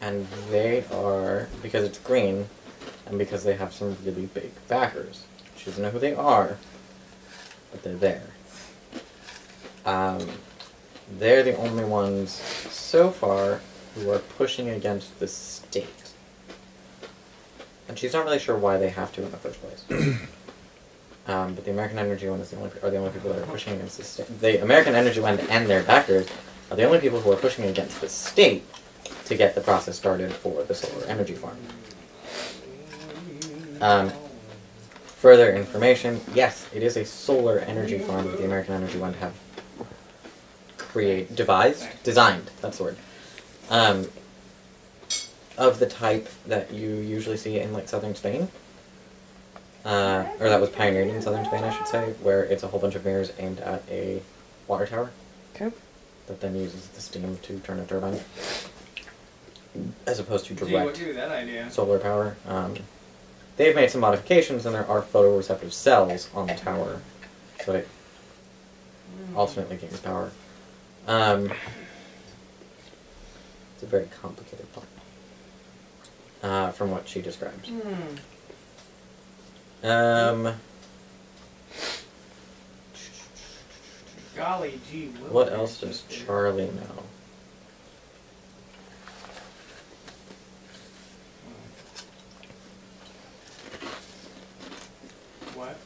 And they are, because it's green, and because they have some really big backers. She doesn't know who they are, but they're there. They're the only ones so far who are pushing against the state. And she's not really sure why they have to in the first place. But the American Energy one are the only people that are pushing against the state. The American Energy one and their backers are the only people who are pushing against the state to get the process started for the solar energy farm. Further information, yes, it is a solar energy farm that the American Energy one have designed, that's the word, of the type that you usually see in like southern Spain, or that was pioneered in southern Spain, I should say, where it's a whole bunch of mirrors aimed at a water tower. Okay. That then uses the steam to turn a turbine, as opposed to direct solar power. They've made some modifications, and there are photoreceptive cells on the tower, so it alternately gains power. It's a very complicated plan, from what she described. Golly gee, what else does Charlie know? What?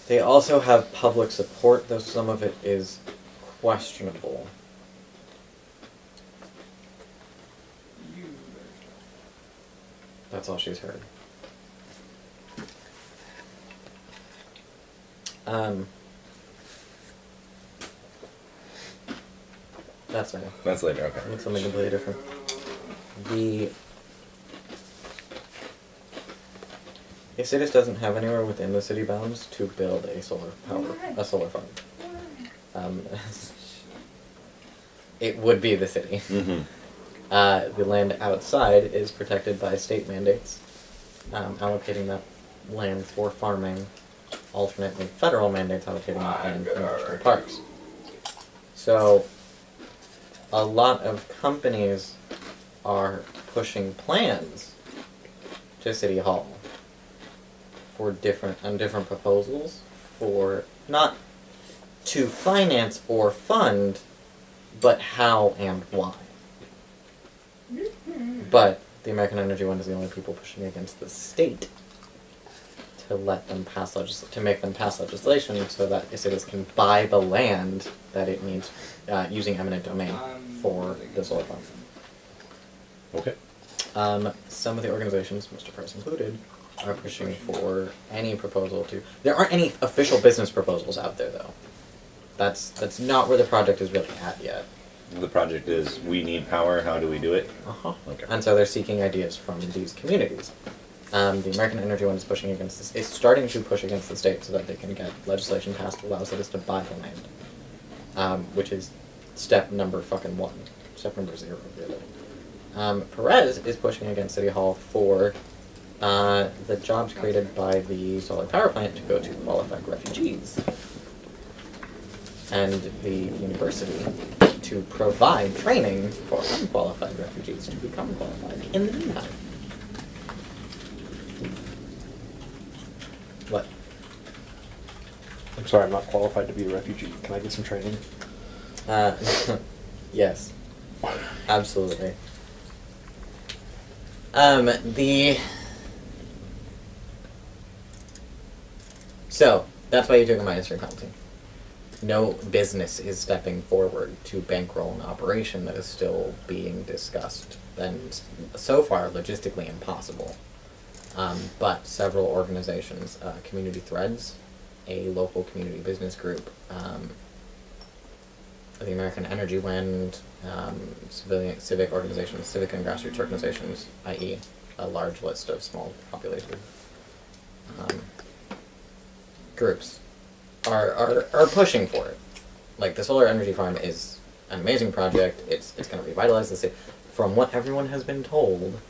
They also have public support, though some of it is questionable. That's all she's heard. That's later. That's later, okay. That's something completely different. The Isidis doesn't have anywhere within the city bounds to build a solar farm. It would be the city. Mm-hmm. The land outside is protected by state mandates, allocating that land for farming, alternately federal mandates allocating that land for national parks. So, a lot of companies are pushing plans to City Hall for different proposals for not to finance or fund, but how and why. But the American Energy one is the only people pushing against the state to let them pass to make them pass legislation so that Isidis can buy the land that it needs using eminent domain for the solar farm. Okay. Some of the organizations, Mr. Price included, are pushing for any proposal to... There aren't any official business proposals out there, though. That's not where the project is really at yet. The project is, we need power, how do we do it? Uh-huh. Okay. And so they're seeking ideas from these communities. The American Energy one is pushing against this. It's starting to push against the state so that they can get legislation passed that allows us to buy the land, which is step number fucking 1. Step number 0, really. Perez is pushing against City Hall for the jobs created by the solar power plant to go to qualified refugees, and the university to provide training for unqualified refugees to become qualified in the meantime. What? I'm sorry, I'm not qualified to be a refugee. Can I get some training? Yes. Absolutely. So, that's why you took a minus for penalty. No business is stepping forward to bankroll an operation that is still being discussed, and so far logistically impossible. But several organizations, Community Threads, a local community business group, the American Energy Wind, civic organizations, civic and grassroots organizations, i.e. a large list of small populated groups, are pushing for it. Like, the solar energy farm is an amazing project. It's going to revitalize the city. From what everyone has been told,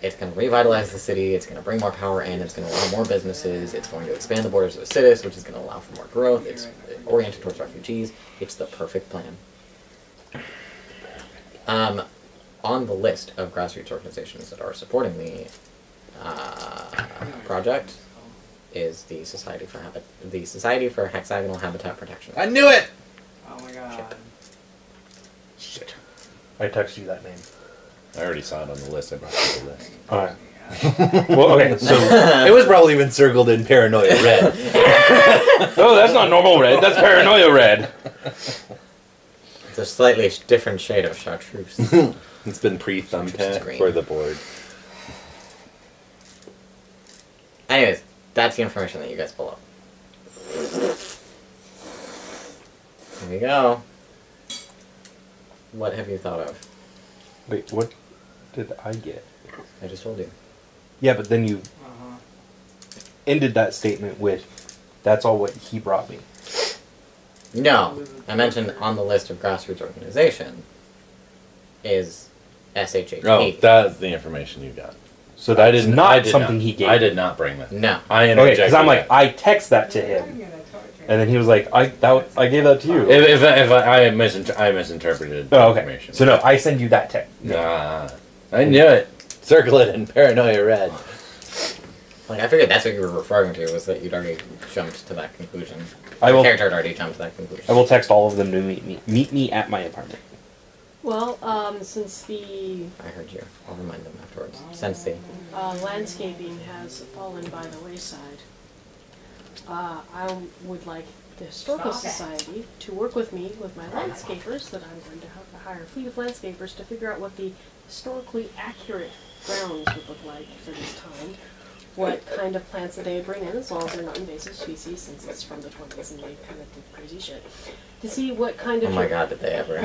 it's going to revitalize the city, it's going to bring more power in, it's going to allow more businesses, it's going to expand the borders of the cities, which is going to allow for more growth, it's oriented towards refugees. It's the perfect plan. On the list of grassroots organizations that are supporting the project is the Society for Hexagonal Habitat Protection. I knew it! Oh my god. Shit. I texted you that name. I already saw it on the list. I brought it to the list. Alright. Well, okay, so... It was probably even circled in Paranoia Red. Oh, that's not normal red. That's Paranoia Red. It's a slightly different shade of chartreuse. It's been pre-thumbtacked Green. for the board. Anyways, that's the information that you guys pull up. There you go. What have you thought of? Wait, what did I get? I just told you. Yeah, but then you Uh-huh. ended that statement with, that's all what he brought me. No, I mentioned on the list of grassroots organization is SHHP. Oh, that's the information you got. So that is I not did something not. he gave I me. did not bring that. No. I Okay, interjected. because I'm like, that. I text that to him, and then he was like, I gave that to you. If I misinterpreted the Oh, okay. information. So no, I send you that text. Nah, I knew it. Circle it in Paranoia Red. Like, I figured that's what you were referring to, was that you'd already jumped to that conclusion. I Your will. character had already jumped to that conclusion. I will text all of them to meet me. Meet me at my apartment. Well, since the I heard you. I'll remind them afterwards. Since the... landscaping has fallen by the wayside, I would like the Historical Society to work with me, with my landscapers, that I'm going to have to hire a fleet of landscapers to figure out what the historically accurate grounds would look like for this time. What kind of plants that they would bring in, as long as they're not invasive species, since it's from the 20s and they kind of did crazy shit. To see what kind of... Oh my god, did they ever...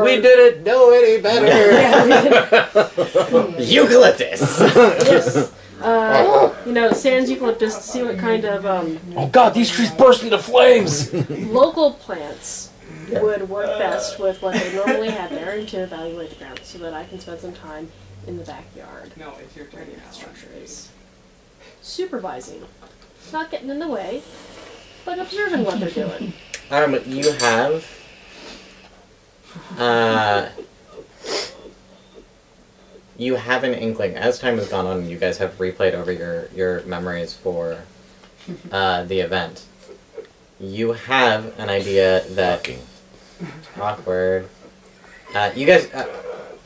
We didn't know any better. Eucalyptus! Yes. You know, sans eucalyptus, to see what kind of Oh god, these trees burst into flames! local plants would work best with what they normally had there, and to evaluate the ground so that I can spend some time in the backyard No, it's your where turn the now. infrastructure is. Supervising. Not getting in the way, but observing what they're doing. You have... you have an inkling. As time has gone on, you guys have replayed over your memories for the event. You have an idea that... Awkward. You guys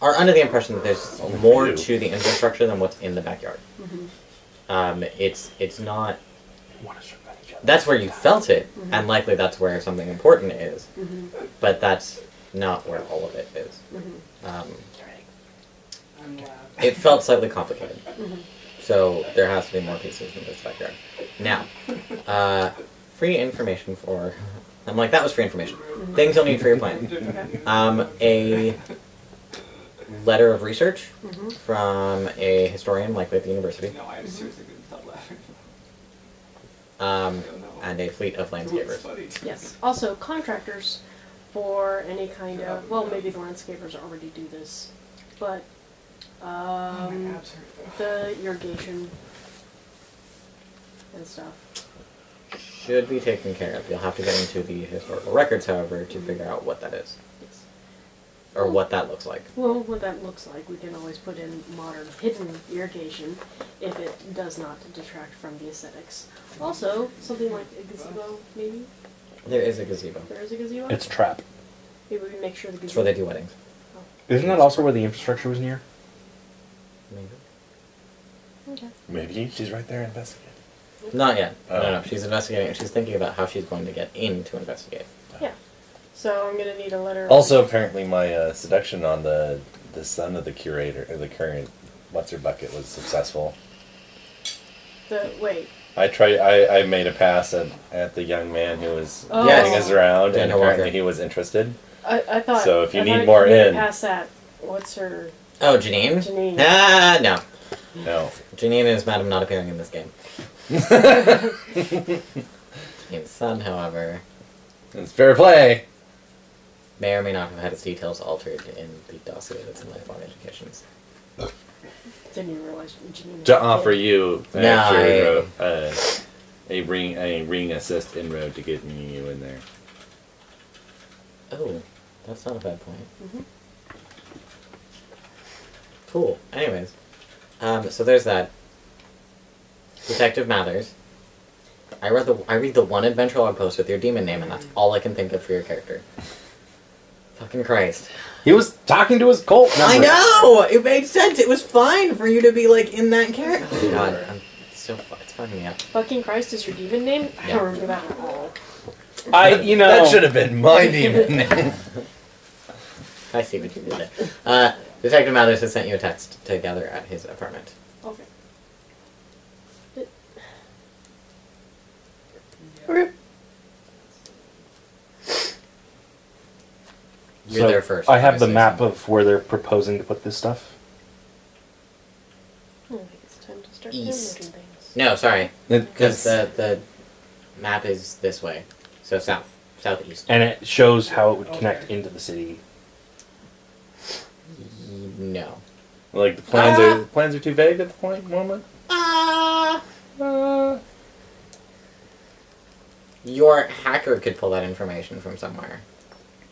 are under the impression that there's more to the infrastructure than what's in the backyard. It's not... That's where you felt it, and likely that's where something important is. But that's not where all of it is. I'm loud. It felt slightly complicated. So there has to be more pieces in this backyard. Now, free information for... I'm like, that was free information. Things you'll need for your plan. A letter of research from a historian, likely at the university, No, I seriously couldn't stop laughing. and a fleet of landscapers. Funny. Yes. Also, contractors for any kind of... Well, maybe the landscapers already do this, but... My abs hurt. the irrigation and stuff. Should be taken care of. You'll have to get into the historical records, however, to figure out what that is. Yes. Or what that looks like. Well, what that looks like, we can always put in modern hidden irrigation if it does not detract from the aesthetics. Also, something like a gazebo, maybe? There is a gazebo. There is a gazebo? It's a trap. Maybe we make sure the It's where gazebo... they do weddings. Isn't that also where the infrastructure was near? Maybe. Okay. Maybe she's right there investigating. Not yet. Oh. No, she's investigating. She's thinking about how she's going to get in to investigate. Yeah. So I'm gonna need a letter... Also, apparently, my seduction on the son of the curator, or the current what's her bucket, was successful. Wait. I made a pass at the young man who was Oh. getting us around, and Daniel apparently Walker. he was interested. I thought... So if you I need thought more made it in- past that. What's her... Oh, Janine? Janine. Ah, no. No. Janine is Madam not appearing in this game. Janine's son, however, It's fair play. may or may not have had his details altered in the dossier that's in Lifelong Education's. Didn't even realize Janine... To offer you No, a ring assist inroad to get you in there. Oh. That's not a bad point. Mm-hmm. Cool. Anyways, so there's that. Detective Mathers. I read the one adventure log post with your demon name, and that's all I can think of for your character. Fucking Christ. He was talking to his cult member. I know! It made sense. It was fine for you to be, like, in that character. Oh, God. It's fucking me up. Fucking Christ is your demon name? I Yeah. don't remember that at all. That should have been my demon name. I see what you did there. Detective Mathers has sent you a text to gather at his apartment. Okay. Okay. You're there first. I have the obviously, map so- of where they're proposing to put this stuff. I think it's time to start East. downloading things. No, sorry. Because Because the map is this way. So southeast. And it shows how it would connect into the city. No. like the plans are too vague at the moment. Your hacker could pull that information from somewhere.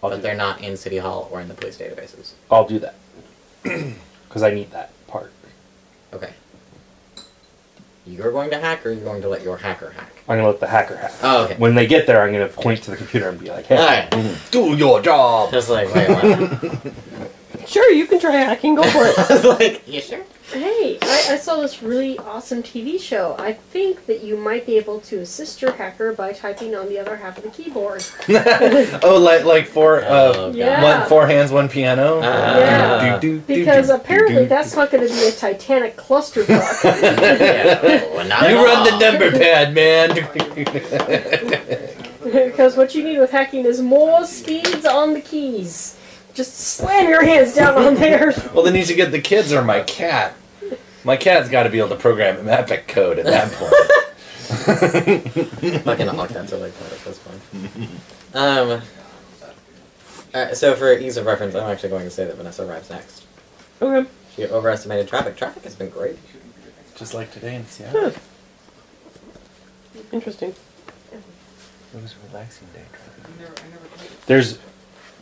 I'll But do they're that. not in City Hall or in the police databases. I'll do that. Because I need that part. Okay. You're going to hack, or you're going to let your hacker hack? I'm going to let the hacker hack. Oh, okay. When they get there, I'm going to point to the computer and be like, hey. Alright. Do your job. Just like, wait, what? Sure, you can try hacking. Go for it. I was like, you sure? Hey, I saw this really awesome TV show. I think that you might be able to assist your hacker by typing on the other half of the keyboard. Oh, like four, Oh, Yeah. four hands, one piano. Yeah. Because apparently that's not going to be a Titanic clusterfuck. Well, not at You run the all. number pad, man. Because what you need with hacking is more speeds on the keys. Just slam your hands down on there. Well, then you should get the kids or my cat. My cat's got to be able to program epic code at that point. Fucking all cats are like that at this point. So for ease of reference, I'm actually going to say that Vanessa arrives next. Okay. She overestimated traffic. Traffic has been great. Just like today in Seattle. Interesting. It was a relaxing day. There's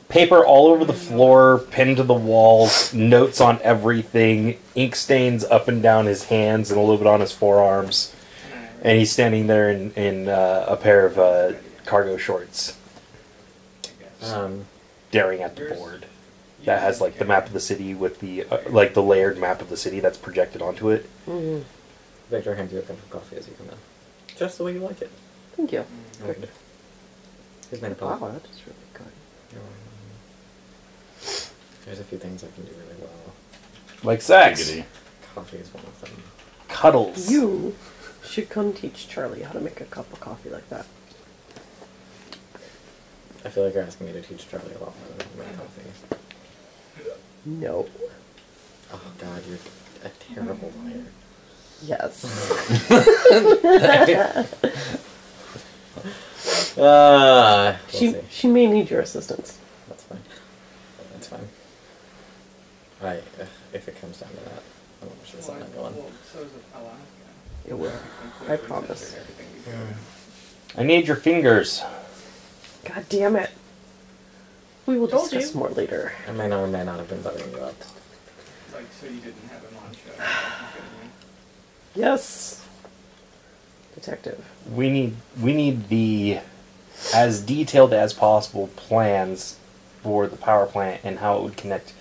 paper all over the floor, pinned to the walls, notes on everything, ink stains up and down his hands and a little bit on his forearms. And he's standing there in a pair of cargo shorts, staring at the board that has like the map of the city with the like the layered map of the city that's projected onto it. Mm-hmm. Victor hands you a cup of coffee as you come in. Just the way you like it. Thank you. Good. He's made a Wow, pot. that is really good. There's a few things I can do really well. Like sex, Giggity. Coffee is one of them. cuddles. You should come teach Charlie how to make a cup of coffee like that. I feel like you're asking me to teach Charlie a lot more than make coffee. No. Oh god, you're a terrible liar. Yes. We'll see. She may need your assistance. That's fine. That's fine. Right, if it comes down to that. I don't wish this on that going. So is Alaska. It will. I promise. I need your fingers. God damn it. We will Told discuss you. more later. I may not or may not have been buttering you up. Like, so you didn't have him on show. Yes. Detective. We need the as detailed as possible plans for the power plant and how it would connect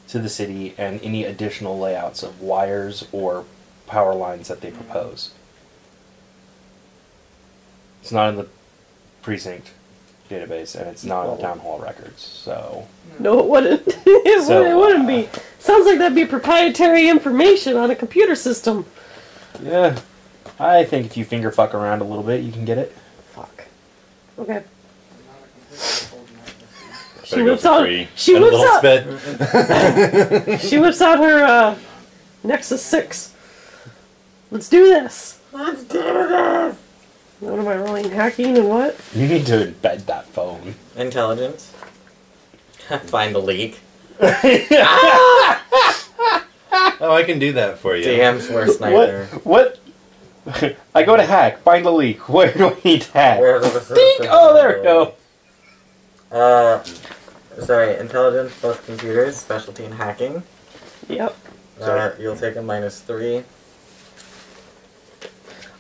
to the city and any additional layouts of wires or power lines that they propose. It's not in the precinct database and it's not in the town hall records, so No, it wouldn't. It wouldn't be. Sounds like that'd be proprietary information on a computer system. yeah. I think if you finger fuck around a little bit you can get it. Fuck. Okay. She Better go whips for out. free. She And a whips little out. spit. She whips out her Nexus 6. Let's do this. Let's do this! What am I rolling? Hacking and what? You need to embed that phone. Intelligence. Find the leak. Oh, I can do that for you. DM's worst nightmare. What? I go to hack, find the leak. Where do I need to hack? Where's the Ding! Oh, there we go. Sorry, intelligence plus computers, specialty in hacking. Yep. You'll take a -3.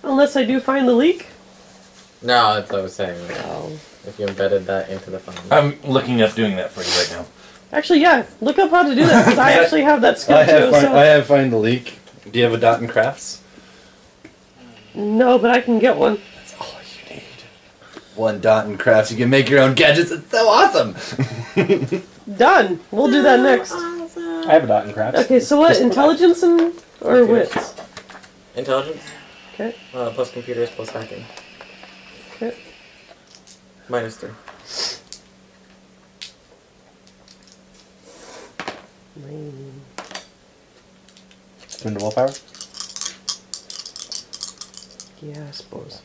Unless I do find the leak. No, that's what I was saying. Oh. If you embedded that into the phone. I'm looking up doing that for you right now. Actually, yeah. Look up how to do that because I actually have that skill too. So. I have find the leak. Do you have a dot and crafts? No, but I can get one. That's all you need. One dot and crafts. You can make your own gadgets. It's so awesome. Done. We'll do that next. I have a dot and crafts. Okay, so what? Intelligence and or wits? Intelligence Okay. plus computers plus hacking. Okay. -3. Spin the willpower. Yeah, I suppose.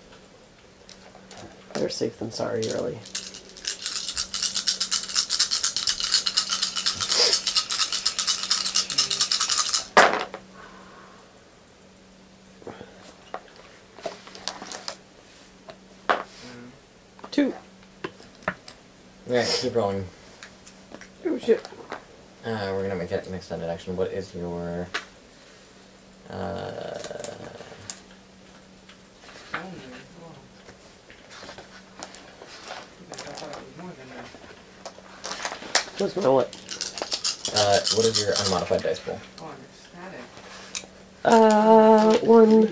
Better safe than sorry, really. Two. Alright, keep rolling. Oh shit. We're gonna make it an extended action. What is your What's my what? what is your unmodified dice pool? Oh, I'm ecstatic. 1,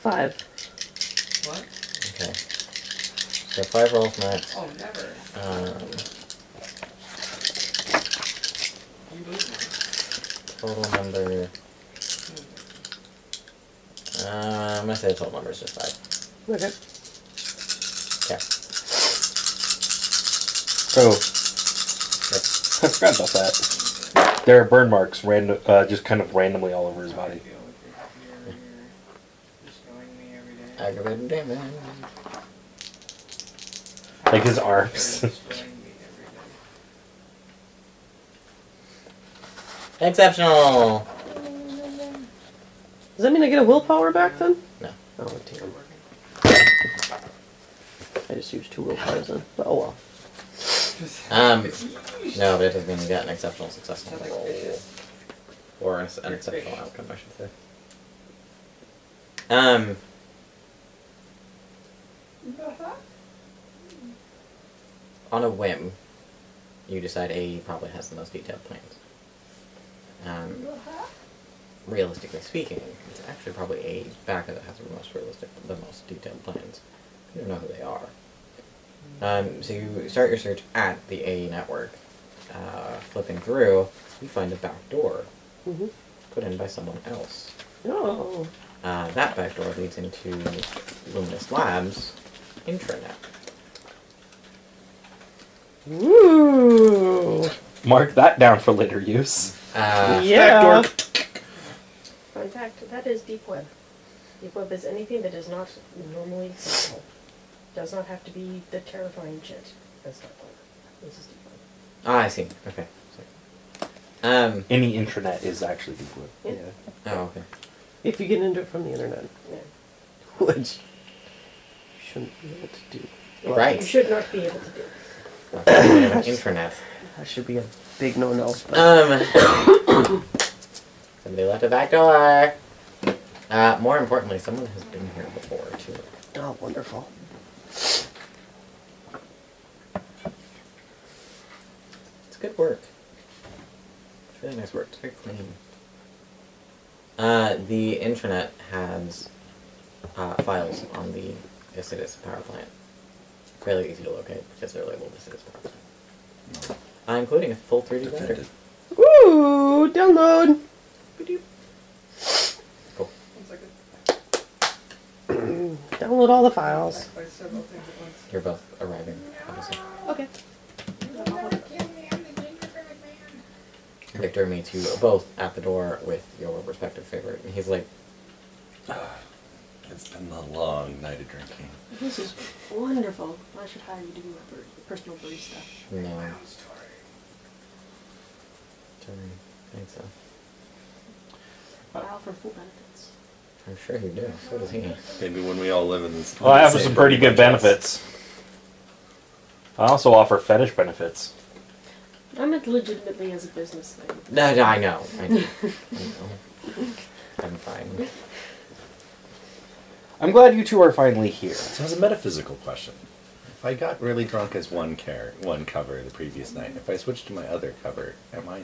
5. What? Okay. So 5 rolls max. Oh, never. You lose one. Total number. I'm gonna say the total number is just 5. Okay. Okay. So, I forgot about that. There are burn marks, just kind of randomly all over his How do body. you feel if you're destroying me every day? Aggravated damage. Like his You're arms. destroying me every day. Exceptional. Does that mean I get a willpower back then? No. Oh, damn. I just used 2 willpowers then. But oh well. No, but it doesn't mean you got an exceptional success on the roll. Or an exceptional outcome, I should say. On a whim, you decide A probably has the most detailed plans. Realistically speaking, it's actually probably A's backer that has the most detailed plans. You don't know who they are. So you start your search at the A network. Flipping through, you find a back door put in by someone else. Oh. That back door leads into Luminous Labs intranet. Ooh. Mark that down for later use. Yeah. Fun fact, that is deep web. Deep web is anything that is not normally accessible. Does not have to be the terrifying shit. That's not web. This is deep web. Ah, I see. Okay. Sorry. Any intranet is actually deep web. Yeah. Oh, okay. If you get into it from the internet. Yeah. Which you shouldn't be able to do. Yeah, Right. You should not be able to do. Intranet. That should be a big no-no. Somebody left a back door. More importantly, someone has been here before too. Oh, wonderful. It's good work. It's really nice work. It's very clean. The intranet has files on the Acidus power plant. Fairly easy to locate because they're labeled Acidus power plant. Including a full 3D render. Woo! Download! Cool. 1 second. Download all the files. By several things at once. You're both arriving, obviously. Okay. Victor meets you both at the door with your respective favorite. And he's like, It's been a long night of drinking. This is wonderful. I should hire you to be my personal barista. no. Sorry. Thanks, so. I offer full benefits. I'm sure you do. So does he. Maybe when we all live in this. Well, I have same some pretty good bunch of us. benefits. I also offer fetish benefits. I meant legitimately as a business thing. No, I know. I know. I'm fine. I'm glad you two are finally here. So it's a metaphysical question. If I got really drunk as one cover the previous night, if I switched to my other cover, am I